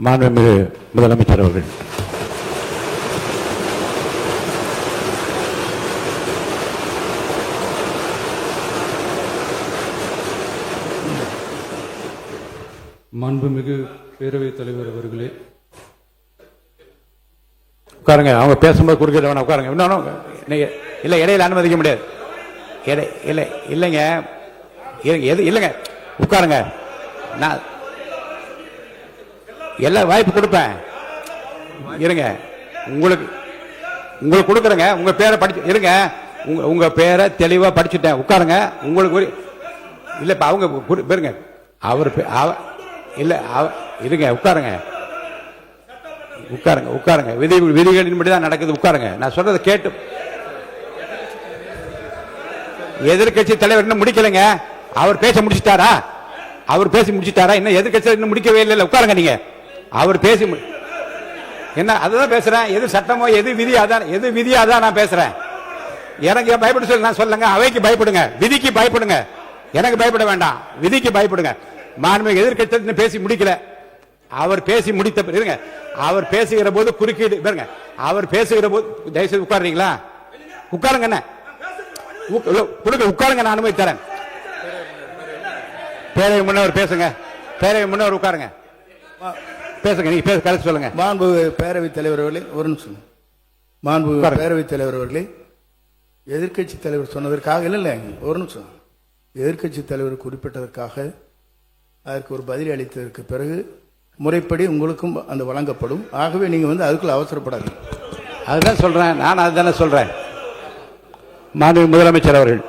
மாண்புமிகு முதலமைச்சர் அவர்கள். மாண்புமிகு பேரவைத் தலைவர் அவர்களே, உட்காருங்க. அவங்க பேசும்போது குறுக்கிட வேணாம், உட்காருங்க. இன்னொன்று நீங்க இல்லை, இடையில அனுமதிக்க முடியாது. இல்லை இல்லைங்க, இல்லைங்க, உட்காருங்க. நான் எல்லா வாய்ப்பு கொடுப்பேன். இருங்க, உங்களுக்கு கொடுக்குறேங்க. உங்க பேரை படிச்சு இருங்க. உங்க பேரை தெளிவா படிச்சுட்டேன். உட்காருங்க. உங்களுக்கு இல்ல, இப்ப அவங்க பேருங்க. அவர் இல்ல, இருங்க, உட்காருங்க. உட்காருங்க, உட்காருங்க. விதிகளின்படி தான் நடக்குது. உட்காருங்க. நான் சொல்றதை கேட்டு. எதிர்கட்சி தலைவர் இன்னும் முடிக்கலைங்க. அவர் பேச முடிச்சுட்டாரா? அவர் பேசி முடிச்சுட்டாரா? இன்னும் எதிர்கட்சி இன்னும் முடிக்கவே இல்லை. உட்காருங்க. நீங்க அவர் பேசி என்ன அதுதான் பேசுறேன். எது சட்டமோ எது விதி அதான், எது விதியா அதான் நான் பேசுறேன். எனக்கு பயப்பட சொல்லி நான் சொல்லுங்க. அவைக்கு பயப்படுங்க, விதிக்கு பயப்படுங்க. எனக்கு பயப்பட வேண்டாம், விதிக்கு பயப்படுங்க. மாண்புமிகு எதிர்கட்சி பேசி முடிக்கல. அவர் பேசி முடித்த இருங்க. அவர் பேசுகிற போது குறுக்கீடு பாருங்க. அவர் பேசுகிற போது தயவுசெய்து உட்காருறீங்களா? உட்காருங்க. என்ன கொடுங்க, உட்காருங்க. நான் அனுமதி தரேன். பேரவை முன்னவர் பேசுங்க. பேரவை முன்னவர் உட்காருங்க. பேசுங்க. நீங்க பேச கருத்து சொல்லுங்க. மாண்பு பேரவைத் தலைவர் அவர்களே, ஒரு நிமிஷம். மாண்பு பேரவைத் தலைவர் அவர்களே, எதிர்கட்சி தலைவர் சொன்னதற்காக இல்லை, ஒரு நிமிஷம். எதிர்கட்சி தலைவர் குறிப்பிட்டதற்காக அதற்கு ஒரு பதில் அளித்ததற்கு பிறகு முறைப்படி உங்களுக்கும் அந்த வழங்கப்படும். ஆகவே நீங்க அதுக்குள்ள அவசரப்படாதீங்க. அதுதான் சொல்றேன். நான் அதுதானே சொல்றேன். மாண்புமிகு முதலமைச்சர் அவர்கள்